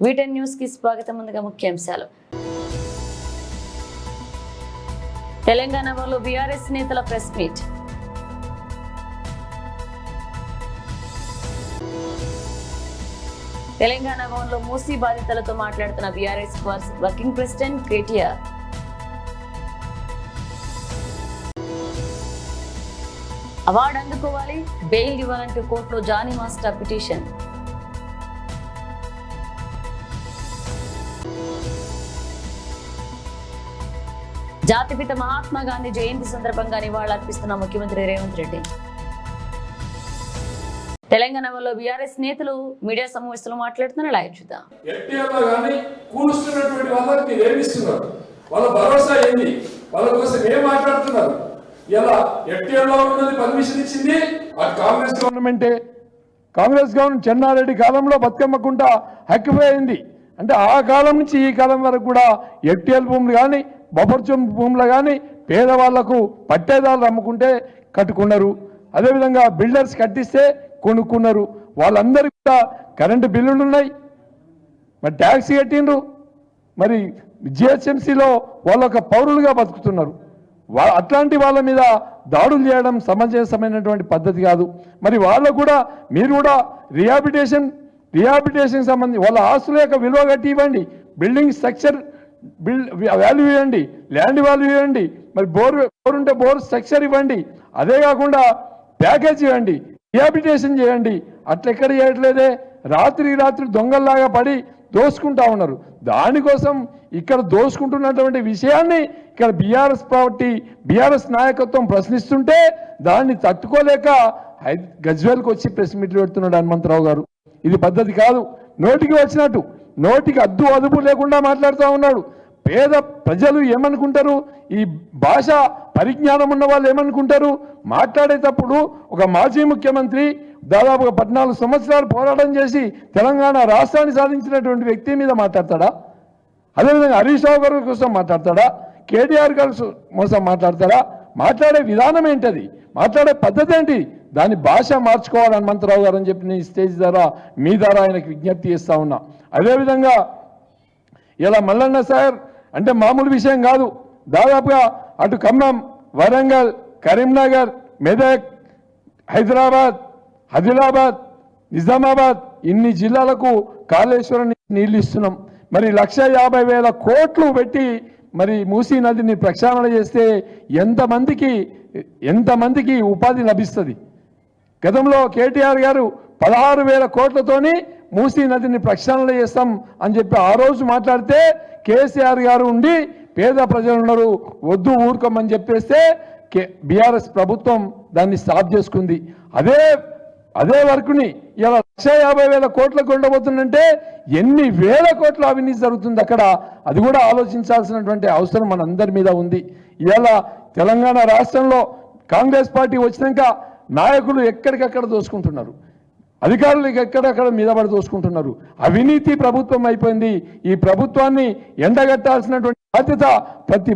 వీటెన్ news కి స్వాగతం. ముందుగా ముఖ్యాంశాలు. తెలంగాణలో బీఆర్ఎస్ నేతల ప్రెస్ మీట్. తెలంగాణ భవన్లో మూసీ బాధితులతో మాట్లాడుతున్న BRS working president KTR. Award అందుకోవాలి, బెయిల్ ఇవ్వాలంటూ కోర్టులో జానీ మాస్టర్ పిటిషన్. జాతిపిత మహాత్మా గాంధీ జయంతి సందర్భంగా నివాళులర్పిస్తున్న ముఖ్యమంత్రి రేవంత్ రెడ్డి. తెలంగాణలో బీఆర్ఎస్ నేతలు మీడియా సమావేశంలో మాట్లాడుతున్న లైవ్ చూద్దాం. వాళ్ళ భరోసా ఏంది? వాళ్ళ కోసం ఏం మాట్లాడుతున్నారు? ఇలా ఎఫ్టీఆర్లో ఉన్నది పర్మిషన్ ఇచ్చింది కాంగ్రెస్ గవర్నమెంటే. కాంగ్రెస్ గవర్నమెంట్ చెన్నారెడ్డి కాలంలో బతుకమ్మకుంట హక్కుపోయింది. అంటే ఆ కాలం నుంచి ఈ కాలం వరకు కూడా ఎఫ్టీఎల్ భూములు కానీ బొబ్బర్చం భూములు కానీ పేదవాళ్లకు పట్టేదారులు అమ్ముకుంటే కట్టుకున్నారు. అదేవిధంగా బిల్డర్స్ కట్టిస్తే కొనుక్కున్నారు. వాళ్ళందరికీ కూడా కరెంటు బిల్లులు ఉన్నాయి, మరి ట్యాక్స్ కట్టిండ్రు, మరి జిహెచ్ఎంసీలో వాళ్ళొక పౌరులుగా బతుకుతున్నారు. అట్లాంటి వాళ్ళ మీద దాడులు చేయడం సమంజసమైనటువంటి పద్ధతి కాదు. మరి వాళ్ళకు కూడా మీరు కూడా రిహాబిలిటేషన్ సంబంధించి వాళ్ళ ఆస్తుల యొక్క విలువ కట్టి ఇవ్వండి, బిల్డింగ్ స్ట్రక్చర్ వాల్యూ ఇవ్వండి, ల్యాండ్ వాల్యూ ఇవ్వండి, మరి బోర్ ఉంటే బోర్ స్ట్రక్చర్ ఇవ్వండి, అదే కాకుండా ప్యాకేజ్ ఇవ్వండి, రిహాబిలిటేషన్ చేయండి. అట్లెక్కడ చేయట్లేదే. రాత్రి దొంగల్లాగా పడి దోసుకుంటా ఉన్నారు. దానికోసం ఇక్కడ దోసుకుంటున్నటువంటి విషయాన్ని ఇక్కడ బీఆర్ఎస్ నాయకత్వం ప్రశ్నిస్తుంటే దాన్ని తట్టుకోలేక గజ్వేల్కి వచ్చి ప్రెస్ మీట్లు పెడుతున్నాడు హనుమంతరావు గారు. ఇది పద్ధతి కాదు. నోటికి వచ్చినట్టు, నోటికి అద్దు అదుపు లేకుండా మాట్లాడుతూ ఉన్నాడు. పేద ప్రజలు ఏమనుకుంటారు? ఈ భాష పరిజ్ఞానం ఉన్న వాళ్ళు ఏమనుకుంటారు? మాట్లాడేటప్పుడు ఒక మాజీ ముఖ్యమంత్రి దాదాపుగా 14 సంవత్సరాలు పోరాటం చేసి తెలంగాణ రాష్ట్రాన్ని సాధించినటువంటి వ్యక్తి మీద మాట్లాడతాడా? అదేవిధంగా హరీష్ రావు గారి కోసం మాట్లాడతాడా? కేటీఆర్ గారి కోసం మాట్లాడతాడా? మాట్లాడే విధానం ఏంటది? మాట్లాడే పద్ధతి ఏంటి? దాని భాష మార్చుకోవాలి హనుమంతరావు గారు అని చెప్పి నేను స్టేజ్ ద్వారా మీ ద్వారా ఆయనకు విజ్ఞప్తి చేస్తా ఉన్నా. అదేవిధంగా ఇలా మల్లన్న సార్ అంటే మామూలు విషయం కాదు. దాదాపుగా అటు ఖమ్మం, వరంగల్, కరీంనగర్, మెదక్, హైదరాబాద్, ఆదిలాబాద్, నిజామాబాద్ ఇన్ని జిల్లాలకు కాళేశ్వరం నీళ్ళు ఇస్తున్నాం. మరి 1,50,000 కోట్లు పెట్టి మరి మూసీ నదిని ప్రక్షాళన చేస్తే ఎంతమందికి ఉపాధి లభిస్తుంది? గతంలో కేటీఆర్ గారు 16,000 కోట్లతోని మూసీ నదిని ప్రక్షాళన చేస్తాం అని చెప్పి ఆ రోజు మాట్లాడితే కేసీఆర్ గారు ఉండి పేద ప్రజలు ఉన్నారు వద్దు ఊరుకోమని చెప్పేస్తే బీఆర్ఎస్ ప్రభుత్వం దాన్ని స్టాప్ చేసుకుంది. అదే వర్కుని ఇలా 1,50,000 కోట్లకు ఉండబోతుందంటే ఎన్ని వేల కోట్ల అవినీతి జరుగుతుంది అక్కడ. అది కూడా ఆలోచించాల్సినటువంటి అవసరం మనందరి మీద ఉంది. ఇలా తెలంగాణ రాష్ట్రంలో కాంగ్రెస్ పార్టీ వచ్చినాక నాయకులు ఎక్కడికక్కడ దోసుకుంటున్నారు, అధికారులు ఎక్కడెక్కడ మీద పడి దోసుకుంటున్నారు. అవినీతి ప్రభుత్వం అయిపోయింది. ఈ ప్రభుత్వాన్ని ఎండగట్టాల్సినటువంటి బాధ్యత ప్రతి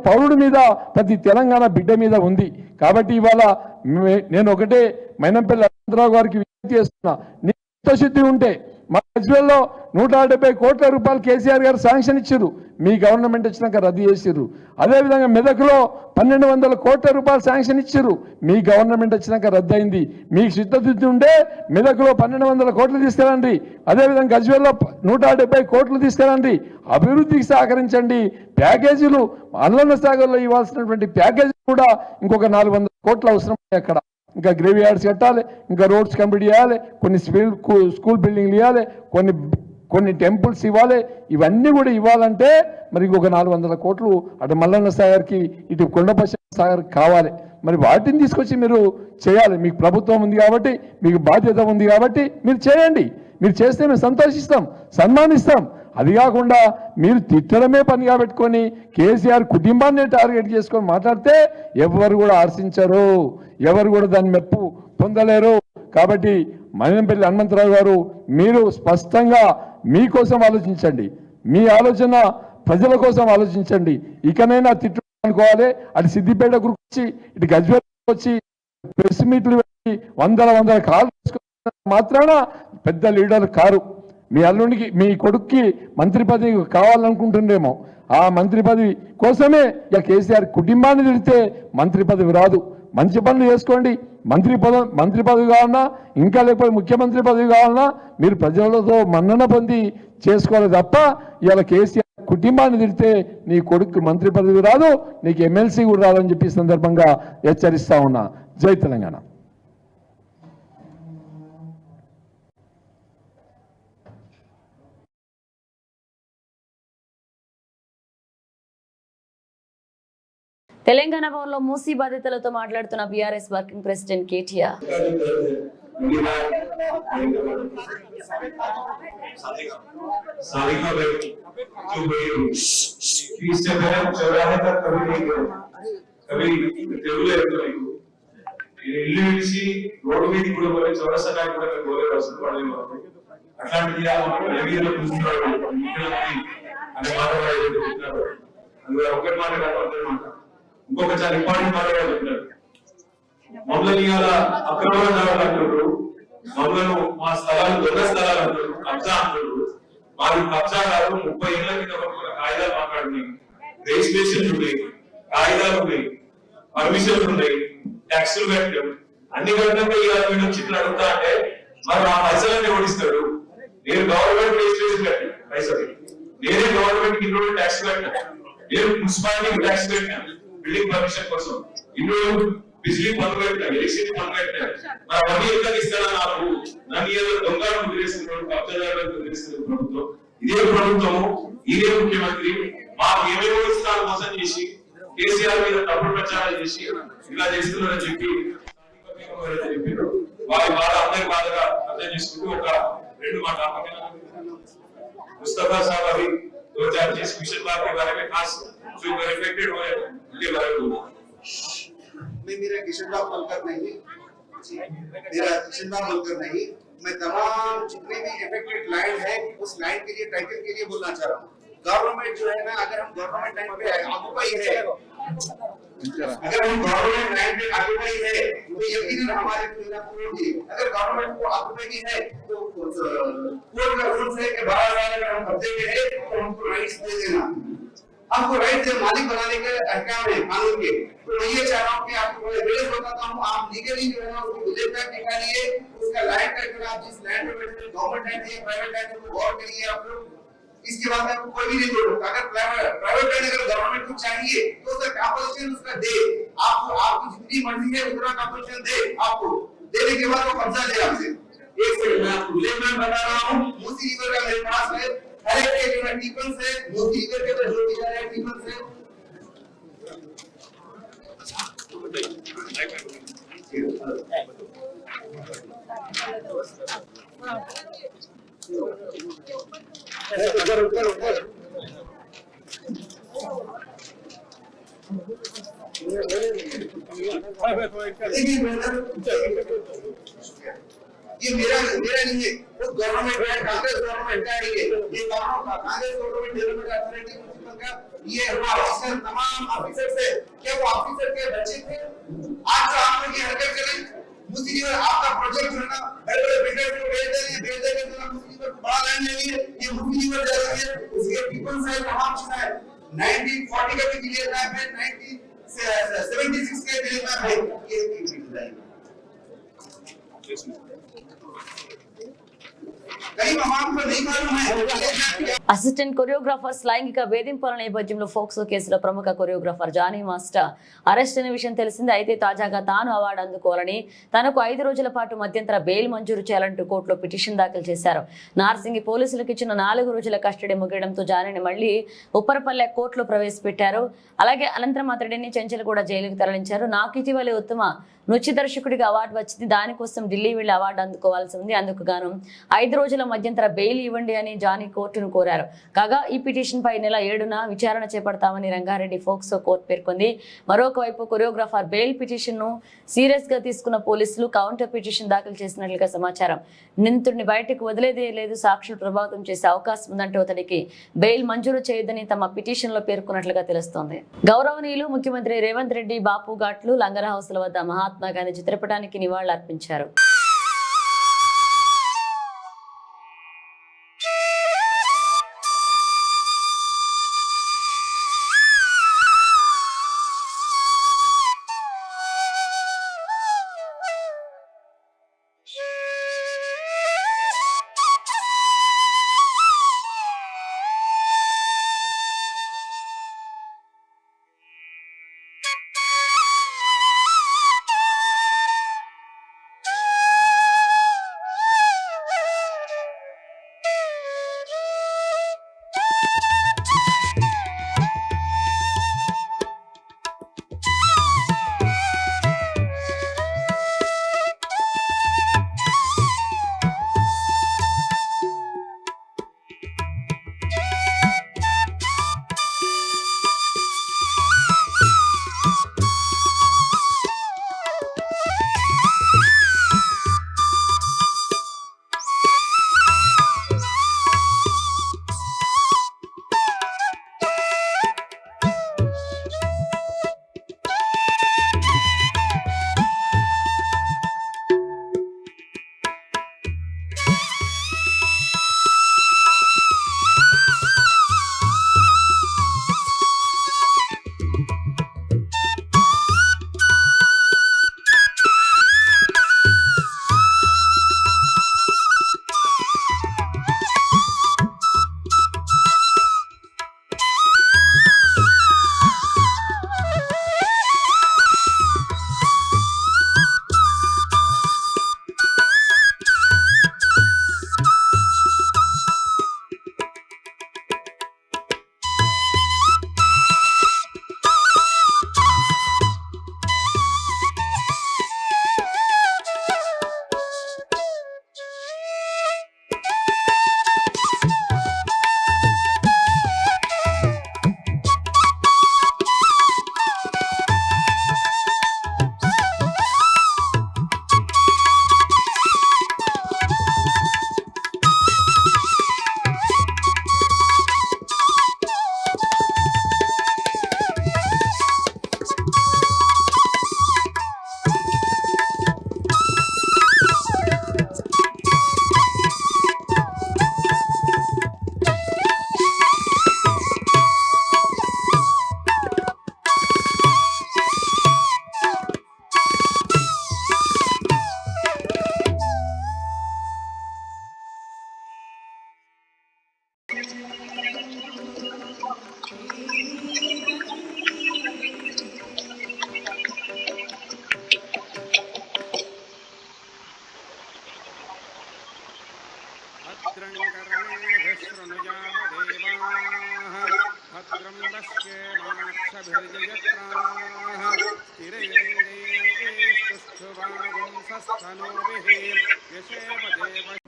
పౌరుడి మీద, ప్రతి తెలంగాణ బిడ్డ మీద ఉంది. కాబట్టి ఇవాళ నేను ఒకటే మైనంపల్లి హనుమంతరావు గారికి విజ్ఞప్తి చేస్తున్నా. చిత్తశుద్ధి ఉంటే మా గజ్వేల్లో 170 కోట్ల రూపాయలు కేసీఆర్ గారు శాంక్షన్ ఇచ్చారు, మీ గవర్నమెంట్ వచ్చినాక రద్దు చేసిర్రు. అదేవిధంగా మెదక్లో 1,200 కోట్ల రూపాయలు శాంక్షన్ ఇచ్చారు, మీ గవర్నమెంట్ వచ్చినాక రద్దు అయింది. మీకు చిత్తశుద్ధి ఉంటే మెదక్లో 1,200 కోట్లు తీసుకురండి, అదేవిధంగా గజ్వేల్లో 170 కోట్లు తీసుకురండి, అభివృద్ధికి సహకరించండి. ప్యాకేజీలు అల్లన్న సాగర్లో ఇవ్వాల్సినటువంటి ప్యాకేజీ కూడా ఇంకొక 400 కోట్లు అవసరం అక్కడ. ఇంకా గ్రేవ్ యార్డ్స్ కట్టాలి, ఇంకా రోడ్స్ కంప్లీట్ చేయాలి, కొన్ని స్కూల్ బిల్డింగ్లు ఇవ్వాలి, కొన్ని టెంపుల్స్ ఇవ్వాలి. ఇవన్నీ కూడా ఇవ్వాలంటే మరి ఇంకొక 400 కోట్లు అటు మల్లన్న సాగర్కి ఇటు కొండపల్లి సాగర్కి కావాలి. మరి వాటిని తీసుకొచ్చి మీరు చేయాలి. మీకు ప్రభుత్వం ఉంది కాబట్టి, మీకు బాధ్యత ఉంది కాబట్టి మీరు చేయండి. మీరు చేస్తే మేము సంతోషిస్తాం, సన్మానిస్తాం. అది కాకుండా మీరు తిట్టడమే పనిగా పెట్టుకొని కేసీఆర్ కుటుంబాన్ని టార్గెట్ చేసుకొని మాట్లాడితే ఎవరు కూడా హర్షించరు, ఎవరు కూడా దాన్ని మెప్పు పొందలేరు. కాబట్టి మైనంపల్లి హనుమంతరావు గారు మీరు స్పష్టంగా మీకోసం ఆలోచించండి, మీ ఆలోచన ప్రజల కోసం ఆలోచించండి. ఇకనైనా తిట్టు అనుకోవాలి. అటు సిద్దిపేట గురించి ఇటు గజ్వేల్ వచ్చి ప్రెస్ మీట్లు పెట్టి వందల కాలు మాత్రాన పెద్ద లీడర్ కారు. మీ అల్లుడికి మీ కొడుక్కి మంత్రి పదవి కావాలనుకుంటుండేమో, ఆ మంత్రి పదవి కోసమే ఇక కేసీఆర్ కుటుంబాన్ని తిడితే మంత్రి పదవి రాదు. మంచి పనులు చేసుకోండి. మంత్రి పదవి కావాలన్నా, ఇంకా లేకపోతే ముఖ్యమంత్రి పదవి కావాలన్నా మీరు ప్రజలతో మన్నన పొంది చేసుకోవాలి తప్ప ఇవాళ కేసీఆర్ కుటుంబాన్ని తిడితే నీ కొడుకు మంత్రి పదవి రాదు, నీకు ఎమ్మెల్సీ కూడా రాదని చెప్పి సందర్భంగా హెచ్చరిస్తా ఉన్నా. జై తెలంగాణ. తెలంగాణ భవన్లో మూసీ బాధితులతో మాట్లాడుతున్న బీఆర్ఎస్ వర్కింగ్ ప్రెసిడెంట్ కేటీఆర్. ఇంకొక చాలా ఇంపార్టెంట్ మాట చెప్తున్నారు. మమ్మల్ని ఇవాళ అక్రమంగా అంటున్నారు, మమ్మల్ని మా స్థలాలు దొంగ స్థలాలు అంటారు, కబ్జా అంటారు. మాకు కబ్జా కాదు, 30 ఏళ్ల కింద కాయిదాలు మాట్లాడుతున్నాయి, రిజిస్ట్రేషన్లు ఉన్నాయి, కాయిదాలు ఉన్నాయి, పర్మిషన్లు ఉన్నాయి, ట్యాక్సులు కట్టాం, అన్ని కట్టినాక ఇవాళ వీళ్ళు వచ్చి ఇట్లా అడుగుతా అంటే మరి ఆ పైసలన్నీ ఓడిస్తాడు. నేను గవర్నమెంట్ రిజిస్ట్రేషన్ కట్టాను పైసలు, నేనే గవర్నమెంట్ ఇన్ని రోజులు ట్యాక్స్ కట్టాను, నేను మున్సిపాలిటీకి ట్యాక్స్ కట్టాను బిల్డింగ్ పర్మిషన్ కోసం, ఇన్ని రోజులు బిజిలీ పనులు పెట్టాను, ఎలక్ట్రిసిటీ పనులు పెట్టాను. మరి అవన్నీ ఎందుకు ఇస్తానా? నాకు నన్ను ఏదో దొంగలను వదిలేస్తున్నాడు, కబ్జాదారులను వదిలేస్తున్న ప్రభుత్వం ఇదే ప్రభుత్వము, ఇదే ముఖ్యమంత్రి మాకు ఏమేమో ఇస్తాను మోసం చేసి కేసీఆర్ మీద తప్పుడు ప్రచారాలు చేసి ఇలా చేస్తున్నారని చెప్పి వారి బాధ అందరి బాధగా అర్థం చేసుకుంటూ ఒక 2 మాట मुस्तफा साहब अभी 2020 मिशन बात के बारे में खास जो इफेक्टेड हुए उनके बारे में बोलो। मैं मेरा किशन बाग बोलकर नहीं, मेरा किशन बाग बोलकर नहीं, मैं तमाम जितने भी इफेक्टेड लैंड है उस लैंड के लिए टाइटल के लिए बोलना चाह रहा हूँ। गवर्नमेंट जो है ना, अगर हम गवर्नमेंट लैंड पे ऑक्युपाई है, अगर हम गवर्नमेंट लैंड पे ऑक्युपाई है तो यकीनन हमारे कोर्ट की, अगर गवर्नमेंट को ऑक्युपाई है तो कोर्ट का रूल्स है कि 12 साल अगर हम कब्जे में है तो हमको राइट्स दे देना, आपको राइट से मालिक बनाने के अहकाम है कानून के। तो मैं ये चाह रहा हूँ कि आपको बड़े बेस बताता हूँ, आप लीगली जो है ना उसको विलेज टैक्स निकालिए, उसका लैंड टैक्स जो आप जिस लैंड पे बैठे हैं गवर्नमेंट लैंड है प्राइवेट लैंड है गौर करिए आप लोग। इसके बाद में आपको कोई भी नहीं जोड़ूंगा, अगर प्राइवेट लैंड अगर गवर्नमेंट को चाहिए तो उसका कंपनसेशन उसका दे, आपको आपकी जितनी मर्जी है उतना कंपनसेशन दे, आपको देने के बाद वो कब्जा ले आपसे। एक सेकंड मैं आपको विलेज लैंड बता रहा हूँ, मूसी रिवर का मेरे पास है, हर एक के जो है टीपन से मूसी रिवर के जो भी जा रहे हैं टीपन से ये मेरा नहीं है, वो गवर्नमेंट है, कांग्रेस गवर्नमेंट का है, ये Congress government development authority municipal का ये ऑफिसर तमाम ऑफिसर से, क्या वो ऑफिसर के बच्चे थे? आज जो आप लोग ये हरकत करें, मूसी रिवर आपका प्रोजेक्ट जो है ना बड़े बड़े बिल्डर को भेज देंगे तो मूसी रिवर को बड़ा लैंड ले लिए, ये मूसी रिवर जा रही है, उसके पीपल साइड तमाम चीजें है, 1940 का भी क्लियर मैप है, 1976 का क्लियर मैप है, ये डिजाइन అసిస్టెంట్ కొరియోగ్రాఫర్స్ లైంగిక వేధింపుల నేపథ్యంలో ఫోక్సో కేసులో ప్రముఖ కొరియోగ్రాఫర్ జానీ మాస్టర్ అరెస్ట్ అయిన విషయం తెలిసింది. అయితే తాజాగా తాను అవార్డు అందుకోవాలని, తనకు 5 రోజుల పాటు మధ్యంతర బెయిల్ మంజూరు చేయాలంటూ కోర్టులో పిటిషన్ దాఖలు చేశారు. నార్సింగి పోలీసులకు ఇచ్చిన 4 రోజుల కస్టడీ ముగియడంతో జానీని మళ్లీ ఉప్పరపల్లె కోర్టులో ప్రవేశపెట్టారు. అలాగే అనంతరం అతడిని చెంచల్గూడ జైలుకు తరలించారు. నాకు ఇటీవలే ఉత్తమ నృత్య దర్శకుడిగా అవార్డు వచ్చింది, దానికోసం ఢిల్లీ వెళ్లి అవార్డు అందుకోవాల్సి ఉంది, అందుకు గాను 5 రోజుల మధ్యంతర బెయిల్ ఇవ్వండి అని జానీ కోర్టును కోరారు. కాగా ఈ పిటిషన్ పై నెల 7న విచారణ చేపడతామని రంగారెడ్డి ఫోక్సో కోర్టు పేర్కొంది. మరొక వైపు కొరియోగ్రాఫర్ బెయిల్ పిటిషన్ ను సీరియస్ గా తీసుకున్న పోలీసులు కౌంటర్ పిటిషన్ దాఖలు చేసినట్లుగా సమాచారం. నిందితుడిని బయటకు వదిలేదే లేదు, సాక్షులు ప్రభావితం చేసే అవకాశం ఉందంటూ అతడికి బెయిల్ మంజూరు చేయొద్దని తమ పిటిషన్ లో పేర్కొన్నట్లుగా తెలుస్తోంది. గౌరవనీయులు ముఖ్యమంత్రి రేవంత్ రెడ్డి బాపు ఘాట్లు లంగర్ హౌస్ల వద్ద మహాత్మా గాంధీ చిత్రపటానికి నివాళులర్పించారు.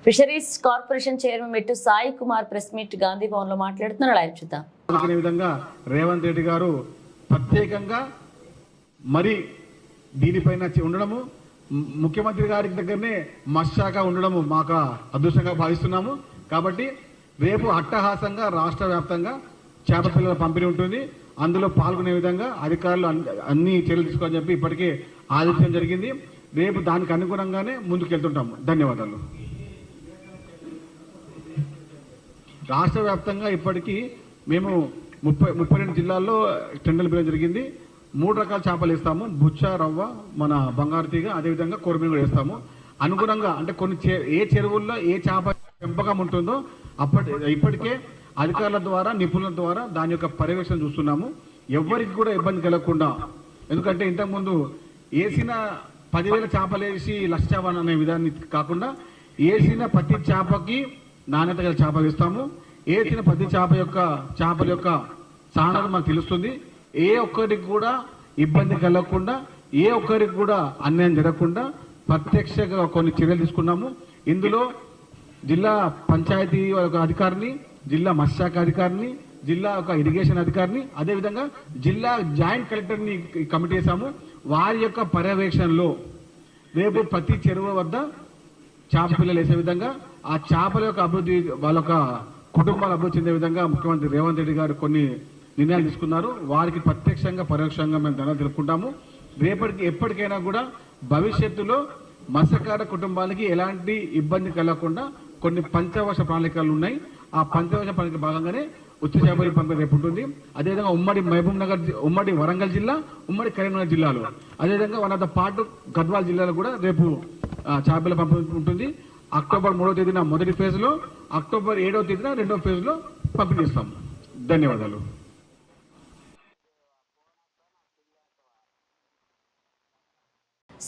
ఫిషరీస్ కార్పొరేషన్ చైర్మన్ మెట్టు సాయి కుమార్ ప్రెస్ మీట్ గాంధీ భవన్ లో మాట్లాడుతున్నారు. లైవ్ చూద్దాం. విధంగా రేవంత్ రెడ్డి గారు ప్రత్యేకంగా మరి దీనిపైన ఉండడము, ముఖ్యమంత్రి గారి దగ్గరనే మత్స్యశాఖ ఉండడము మాకు అదృష్టంగా భావిస్తున్నాము. కాబట్టి రేపు అట్టహాసంగా రాష్ట్ర వ్యాప్తంగా చేప పిల్లల పంపిణీ ఉంటుంది. అందులో పాల్గొనే విధంగా అధికారులు అన్ని చర్యలు తీసుకోవాలని చెప్పి ఇప్పటికే ఆదేశించడం జరిగింది. రేపు దానికి అనుగుణంగానే ముందుకెళ్తుంటాము. ధన్యవాదాలు. రాష్ట్ర వ్యాప్తంగా ఇప్పటికీ మేము 32 జిల్లాల్లో టెండర్లు పిలవడం జరిగింది. 3 రకాల చేపలు వేస్తాము. బుచ్చ, రవ్వ, మన బంగారు తీగ, అదేవిధంగా కొరమీను కూడా వేస్తాము. అనుగుణంగా అంటే కొన్ని ఏ చెరువుల్లో ఏ చేప పెంపకం ఉంటుందో ఇప్పటికే అధికారుల ద్వారా, నిపుణుల ద్వారా దాని యొక్క పర్యవేక్షణ చూస్తున్నాము. ఎవరికి కూడా ఇబ్బంది కలగకుండా, ఎందుకంటే ఇంతకుముందు వేసిన 10,000 చేపలు వేసి లక్ష చేప అనే విధాన్ని కాకుండా వేసిన ప్రతి చేపకి నాణ్యత గల చేపలు ఇస్తాము. వేసిన ప్రతి చేపల యొక్క స్థానాలు మనకు తెలుస్తుంది. ఏ ఒక్కరికి కూడా ఇబ్బంది కలగకుండా, ఏ ఒక్కరికి కూడా అన్యాయం జరగకుండా ప్రత్యక్షంగా కొన్ని చర్యలు తీసుకున్నాము. ఇందులో జిల్లా పంచాయతీ అధికారిని, జిల్లా మత్స్యశాఖ అధికారిని, జిల్లా ఒక ఇరిగేషన్ అధికారిని, అదేవిధంగా జిల్లా జాయింట్ కలెక్టర్ని కమిటీ చేశాము. వారి యొక్క పర్యవేక్షణలో రేపు ప్రతి చెరువు వద్ద చేప పిల్లలు వేసే విధంగా, ఆ చేపల యొక్క అభివృద్ధి, వాళ్ళ యొక్క కుటుంబాలు అభివృద్ధి చెందే విధంగా ముఖ్యమంత్రి రేవంత్ రెడ్డి గారు కొన్ని నిర్ణయాలు తీసుకున్నారు. వారికి ప్రత్యక్షంగా పరోక్షంగా మేము ధన్యవాదాలు తెలుపుకుంటాము. ఎప్పటికైనా కూడా భవిష్యత్తులో మత్స్యకార కుటుంబాలకి ఎలాంటి ఇబ్బంది కలగకుండా కొన్ని పంచవర్ష ప్రణాళికలు ఉన్నాయి. ఆ పంచవర్ష ప్రణాళిక భాగంగానే ఉచిత చేపల పంపిణీ రేపు ఉంటుంది. అదేవిధంగా ఉమ్మడి మహబూబ్ నగర్, ఉమ్మడి వరంగల్ జిల్లా, ఉమ్మడి కరీంనగర్ జిల్లాలో, అదేవిధంగా వన్ పాటు గద్వాల జిల్లాలో కూడా రేపు చేపల పంపిణీ ఉంటుంది. అక్టోబర్ 3వ తేదీన మొదటి ఫేజ్లో, అక్టోబర్ 7వ తేదీన 2వ ఫేజ్లో పంపిణీ ఇస్తాం. ధన్యవాదాలు.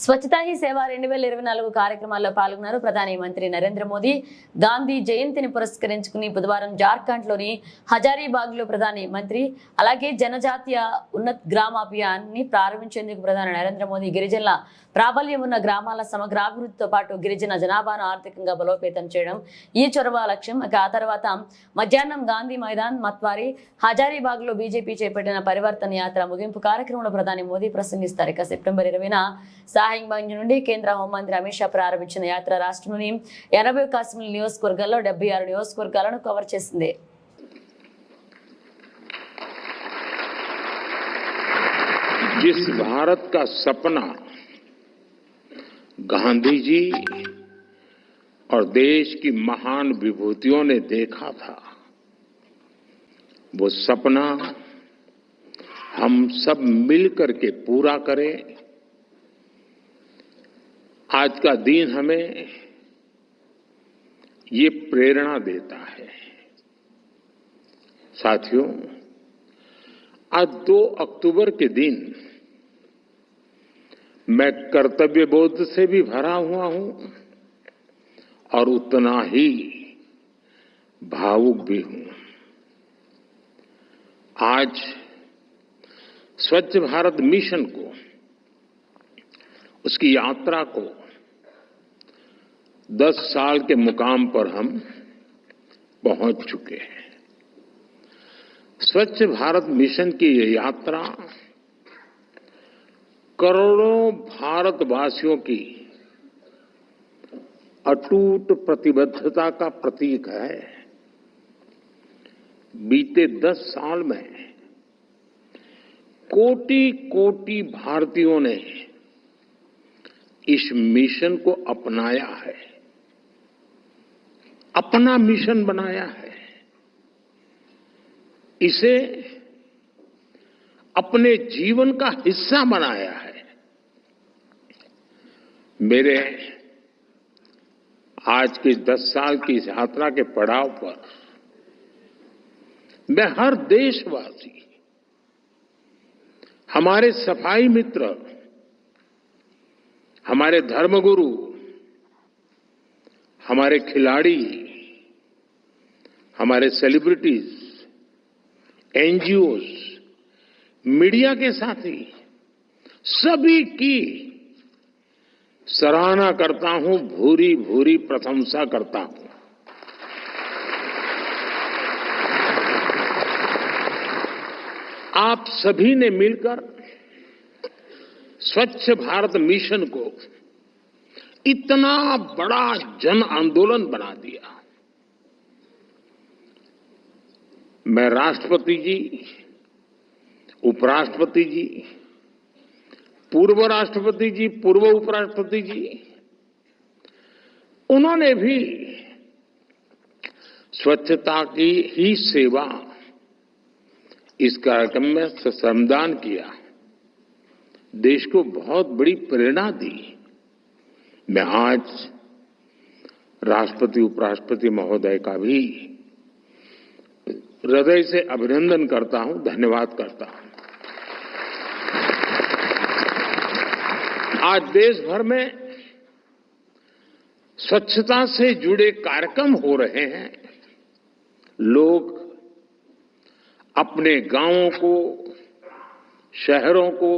స్వచ్ఛతా హీ సేవ 2024 కార్యక్రమాల్లో పాల్గొన్నారు ప్రధాని మంత్రి నరేంద్ర మోదీ. గాంధీ జయంతిని పురస్కరించుకుని బుధవారం జార్ఖండ్లోని హజారీబాగ్లో ప్రధాని మంత్రి అలాగే జనజాతీయ ఉన్నత్ గ్రామ అభియాన్ని ప్రారంభించేందుకు ప్రధాని నరేంద్ర మోదీ గిరిజనుల ప్రాబల్యం ఉన్న గ్రామాల సమగ్రాభివృద్ధితో పాటు గిరిజన జనాభాను ఆర్థికంగా బలోపేతం చేయడం ఈ చొరవ లక్ష్యం. ఆ తర్వాత మధ్యాహ్నం గాంధీ మైదాన్ మత్వారి హజారీబాగ్లో బీజేపీ చేపట్టిన పరివర్తన యాత్ర ముగింపు కార్యక్రమంలో ప్రధాని మోదీ ప్రసంగిస్తారు. ఇక సెప్టెంబర్ 20న సాహింగ్బంజ్ నుండి కేంద్ర హోంమంత్రి అమిత్ షా ప్రారంభించిన యాత్ర రాష్ట్రంలోని 80 అసెంబ్లీ నియోజకవర్గాల్లో 76 నియోజకవర్గాలను కవర్ చేసింది. जिस भारत का सपना गांधी जी और देश की महान विभूतियों ने देखा था, वो सपना हम सब मिलकर के पूरा करें। आज का दिन हमें ये प्रेरणा देता है। साथियों, आज 2 अक्टूबर के दिन मैं कर्तव्य बोध से भी भरा हुआ हूं और उतना ही भावुक भी हूं। आज स्वच्छ भारत मिशन को, उसकी यात्रा को 10 साल के मुकाम पर हम पहुंच चुके हैं। स्वच्छ भारत मिशन की ये यात्रा करोड़ों भारतवासियों की अटूट प्रतिबद्धता का प्रतीक है। बीते 10 साल में कोटि-कोटि भारतीयों ने इस मिशन को अपनाया है, अपना मिशन बनाया है, इसे अपने जीवन का हिस्सा बनाया है। मेरे आज की 10 साल की इस यात्रा के पड़ाव पर मैं हर देशवासी, हमारे सफाई मित्र, हमारे धर्मगुरु, हमारे खिलाड़ी, हमारे सेलिब्रिटीज, एनजीओज, मीडिया के साथी, सभी की सराहना करता हूं, भूरी भूरी प्रशंसा करता हूं। आप सभी ने मिलकर स्वच्छ भारत मिशन को इतना बड़ा जन आंदोलन बना दिया। मैं राष्ट्रपति जी, उपराष्ट्रपति जी, पूर्व राष्ट्रपति जी, पूर्व उपराष्ट्रपति जी, उन्होंने भी स्वच्छता की ही सेवा इस कार्यक्रम में श्रमदान किया, देश को बहुत बड़ी प्रेरणा दी। मैं आज राष्ट्रपति उपराष्ट्रपति महोदय का भी हृदय से अभिनंदन करता हूं, धन्यवाद करता हूं। आज देश भर में स्वच्छता से जुड़े कार्यक्रम हो रहे हैं। लोग अपने गांवों को, शहरों को,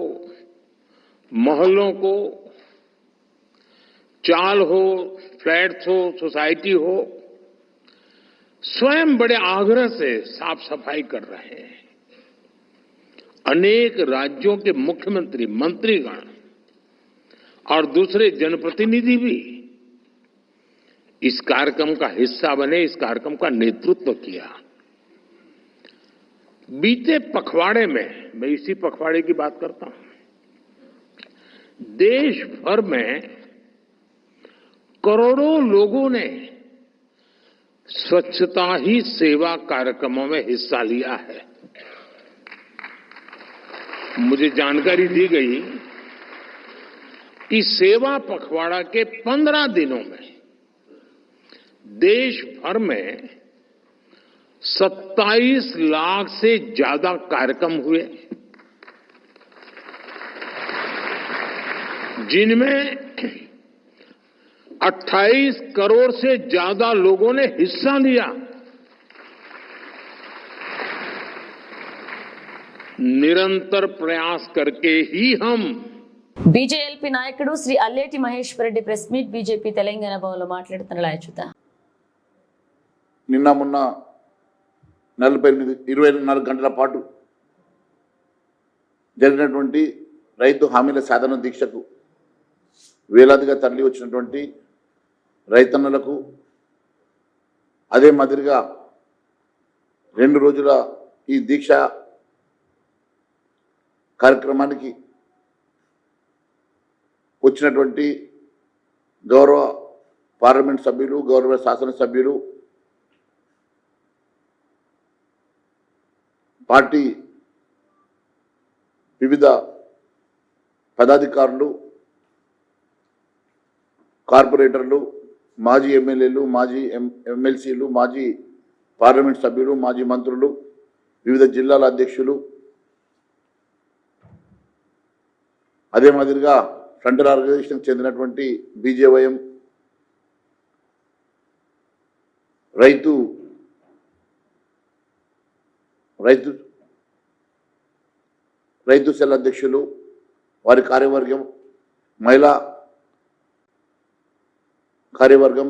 मोहल्लों को, चाल हो, फ्लैट्स हो, सोसाइटी हो, स्वयं बड़े आग्रह से साफ सफाई कर रहे हैं। अनेक राज्यों के मुख्यमंत्री, मंत्रीगण और दूसरे जनप्रतिनिधि भी इस कार्यक्रम का हिस्सा बने, इस कार्यक्रम का नेतृत्व किया। बीते पखवाड़े में, मैं इसी पखवाड़े की बात करता हूं, देश भर में करोड़ों लोगों ने स्वच्छता ही सेवा कार्यक्रमों में हिस्सा लिया है। मुझे जानकारी दी गई कि सेवा पखवाड़ा के 15 दिनों में देश भर में 27 लाख से ज्यादा कार्यक्रम हुए। जिनमें 28 करोड़ से ज्यादा लोगों ने हिस्सा लिया। निरंतर प्रयास करके ही हम బీజేఎల్పీ నాయకుడు Shri Alleti Maheshwar Reddy press meet BJP Telangana భవన్లో మాట్లాడుతున్న చూద్దాం. నిన్న మొన్న 24 గంటల పాటు జరిగినటువంటి రైతు హామీల సాధన దీక్షకు వేలాదిగా తరలి వచ్చినటువంటి రైతన్నలకు, అదే మాదిరిగా 2 రోజుల ఈ దీక్ష కార్యక్రమానికి వచ్చినటువంటి గౌరవ పార్లమెంట్ సభ్యులు, గౌరవ శాసనసభ్యులు, పార్టీ వివిధ పదాధికారులు, కార్పొరేటర్లు, మాజీ ఎమ్మెల్యేలు, మాజీ ఎమ్మెల్సీలు, మాజీ పార్లమెంట్ సభ్యులు, మాజీ మంత్రులు, వివిధ జిల్లాల అధ్యక్షులు, అదే మాదిరిగా ఫ్రంటల్ ఆర్గనైజేషన్కి చెందినటువంటి బీజేవైఎం, రైతు సెల్ అధ్యక్షులు, వారి కార్యవర్గం, మహిళా కార్యవర్గం,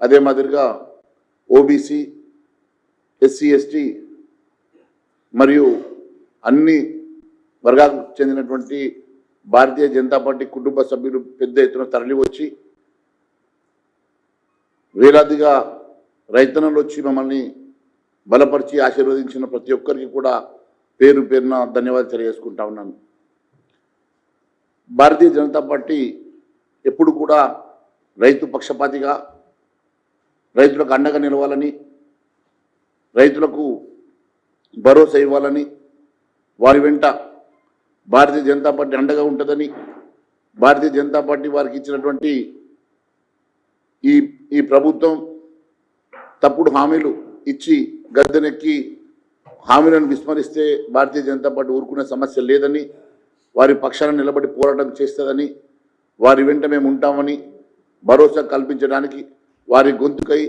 అదే మాదిరిగా ఓబీసీ, ఎస్సీ, ఎస్టీ మరియు అన్ని వర్గాలకు చెందినటువంటి భారతీయ జనతా పార్టీ కుటుంబ సభ్యులు పెద్ద ఎత్తున తరలి వచ్చి వేలాదిగా రైతన్నలు వచ్చి మమ్మల్ని బలపరిచి ఆశీర్వదించిన ప్రతి ఒక్కరికి కూడా పేరు పేరున ధన్యవాదాలు తెలియజేసుకుంటా ఉన్నాను. భారతీయ జనతా పార్టీ ఎప్పుడు కూడా రైతు పక్షపాతిగా, రైతులకు అండగా నిలవాలని, రైతులకు భరోసా ఇవ్వాలని, వారి వెంట భారతీయ జనతా పార్టీ అండగా ఉంటుందని, భారతీయ జనతా పార్టీ వారికి ఇచ్చినటువంటి ఈ ప్రభుత్వం తప్పుడు హామీలు ఇచ్చి గద్దెనెక్కి హామీలను విస్మరిస్తే భారతీయ జనతా పార్టీ ఊరుకునే సమస్య లేదని, వారి పక్షాన నిలబడి పోరాటం చేస్తుందని, వారి వెంట మేము ఉంటామని భరోసా కల్పించడానికి వారి గొంతుకై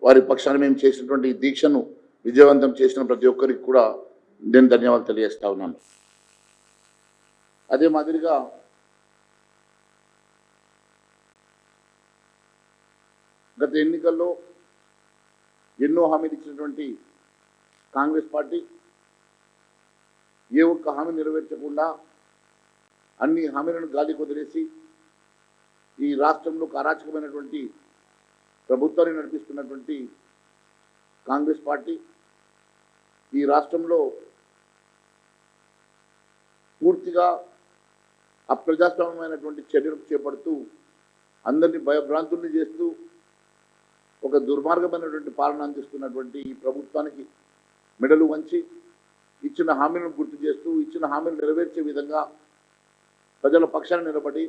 వారి పక్షాన మేము చేసినటువంటి ఈ దీక్షను విజయవంతం చేసిన ప్రతి ఒక్కరికి కూడా నేను ధన్యవాదాలు తెలియజేస్తా ఉన్నాను. అదే మాదిరిగా గత ఎన్నికల్లో ఎన్నో హామీలు ఇచ్చినటువంటి కాంగ్రెస్ పార్టీ ఏ ఒక్క హామీ నెరవేర్చకుండా అన్ని హామీలను గాలికి వదిలేసి ఈ రాష్ట్రంలో అరాచకమైనటువంటి ప్రభుత్వాన్ని నడిపిస్తున్నటువంటి కాంగ్రెస్ పార్టీ ఈ రాష్ట్రంలో పూర్తిగా అప్రజాస్వామ్యమైనటువంటి చర్యలు చేపడుతూ అందరినీ భయభ్రాంతుల్ని చేస్తూ ఒక దుర్మార్గమైనటువంటి పాలన అందిస్తున్నటువంటి ఈ ప్రభుత్వానికి మెడలు వంచి ఇచ్చిన హామీలను గుర్తు చేస్తూ ఇచ్చిన హామీలు నెరవేర్చే విధంగా ప్రజల పక్షాన నిలబడి,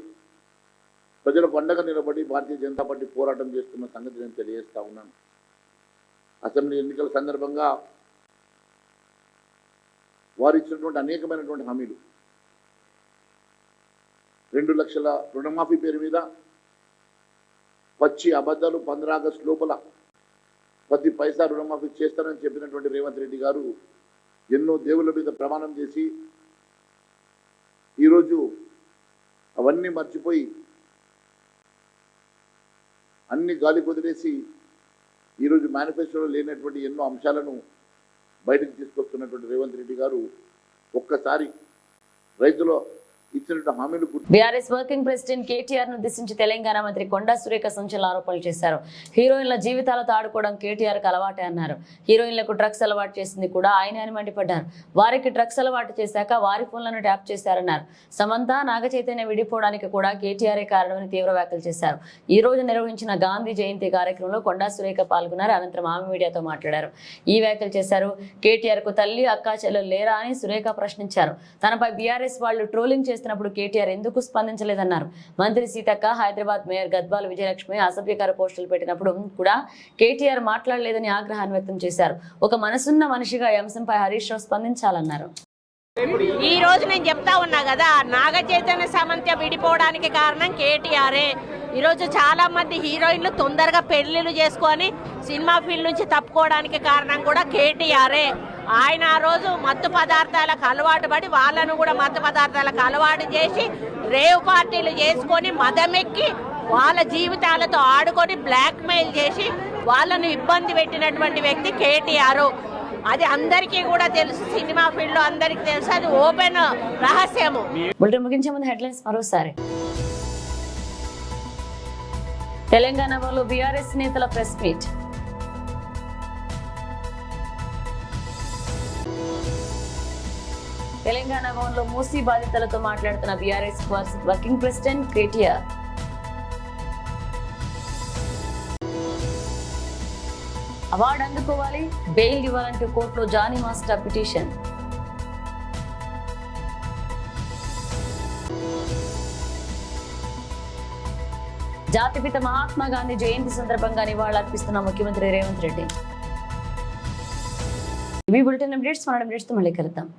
ప్రజలకు అండగా నిలబడి భారతీయ జనతా పార్టీ పోరాటం చేస్తున్న సంగతి నేను తెలియజేస్తా ఉన్నాను. అసెంబ్లీ ఎన్నికల సందర్భంగా వారు ఇచ్చినటువంటి అనేకమైనటువంటి హామీలు, 2 లక్షల రుణమాఫీ పేరు మీద పచ్చి అబద్ధాలు, 15 ఆగస్టు లోపల 10 పైసా రుణమాఫీ చేస్తారని చెప్పినటువంటి రేవంత్ రెడ్డి గారు ఎన్నో దేవుళ్ళ మీద ప్రమాణం చేసి ఈరోజు అవన్నీ మర్చిపోయి అన్ని గాలి వదిలేసి ఈరోజు మేనిఫెస్టోలో లేనటువంటి ఎన్నో అంశాలను బయటకు తీసుకొస్తున్నటువంటి రేవంత్ రెడ్డి గారు ఒక్కసారి రైతుల ఇచ్చినట్టు హామీలు బీఆర్ఎస్ వర్కింగ్ ప్రెసిడెంట్ కేటీఆర్ ను ఉద్దేశించి తెలంగాణ మంత్రి కొండా సురేఖ సంచలన ఆరోపణలు చేశారు. హీరోయిన్ల జీవితాలతో ఆడుకోవడం కేటీఆర్ కు అలవాటే అన్నారు. హీరోయిన్లకు డ్రగ్స్ అలవాటు చేసింది కూడా ఆయన అని మండిపడ్డారు. వారికి డ్రగ్స్ అలవాటు చేశాక వారి ఫోన్లను ట్యాప్ చేశారన్నారు. సమంత, నాగ చైతన్య విడిపోవడానికి కూడా కేటీఆర్ కారణమని తీవ్ర వ్యాఖ్యలు చేశారు. ఈ రోజు నిర్వహించిన గాంధీ జయంతి కార్యక్రమంలో కొండా సురేఖ పాల్గొన్నారు. అనంతరం ఆమె మీడియాతో మాట్లాడారు. ఈ వ్యాఖ్యలు చేశారు. కేటీఆర్ కు తల్లి, అక్కా చెల్లెలు లేరా అని సురేఖ ప్రశ్నించారు. తనపై బీఆర్ఎస్ వాళ్ళు ట్రోలింగ్ చేస్తున్నప్పుడు కేటీఆర్ ఎందుకు స్పందించలేదన్నారు. మంత్రి సీతక్క, హైదరాబాద్ మేయర్ గద్వాల్ విజయలక్ష్మి అసభ్యకర పోస్టులు పెట్టినప్పుడు కూడా కేటీఆర్ మాట్లాడలేదని ఆగ్రహాన్ని వ్యక్తం చేశారు. ఒక మనసున్న మనిషిగా ఈ అంశంపై హరీష్ రావు స్పందించాలన్నారు. ఈ రోజు నేను చెప్తా ఉన్నా కదా, నాగ చైతన్య సమంత విడిపోవడానికి కారణం కేటీఆరే. ఈరోజు చాలా మంది హీరోయిన్లు తొందరగా పెళ్లిళ్ళు చేసుకొని సినిమా ఫీల్డ్ నుంచి తప్పుకోవడానికి కారణం కూడా కేటీఆరే. ఆయన ఆ రోజు మత్తు పదార్థాలకు అలవాటు పడి వాళ్ళను కూడా మత్తు పదార్థాలకు అలవాటు చేసి రేవ్ పార్టీలు చేసుకొని మదమెక్కి వాళ్ళ జీవితాలతో ఆడుకొని బ్లాక్ మెయిల్ చేసి వాళ్ళను ఇబ్బంది పెట్టినటువంటి వ్యక్తి కేటీఆర్. అది అందరికీ కూడా తెలుసు, సినిమా ఫీల్డ్ లో అందరికీ తెలుసు, అది ఓపెన్ రహస్యము. బులెటిన్ ముగించే ముందు హెడ్లైన్స్ మరోసారి. తెలంగాణలో బీఆర్ఎస్ నేతల ప్రెస్ మీట్. తెలంగాణ భవన్లో మూసీ బాధితులతో మాట్లాడుతున్న BRS working president KTR. Award అందుకోవాలి, బెయిల్ ఇవ్వాలంటూ కోర్టులో జానీ మాస్టర్ పిటిషన్. జాతిపిత మహాత్మా గాంధీ జయంతి సందర్భంగా నివాళులర్పిస్తున్న ముఖ్యమంత్రి రేవంత్ రెడ్డి. ఇవి బులెటిన్ అప్డేట్స్. మళ్ళీ కలుద్దాం.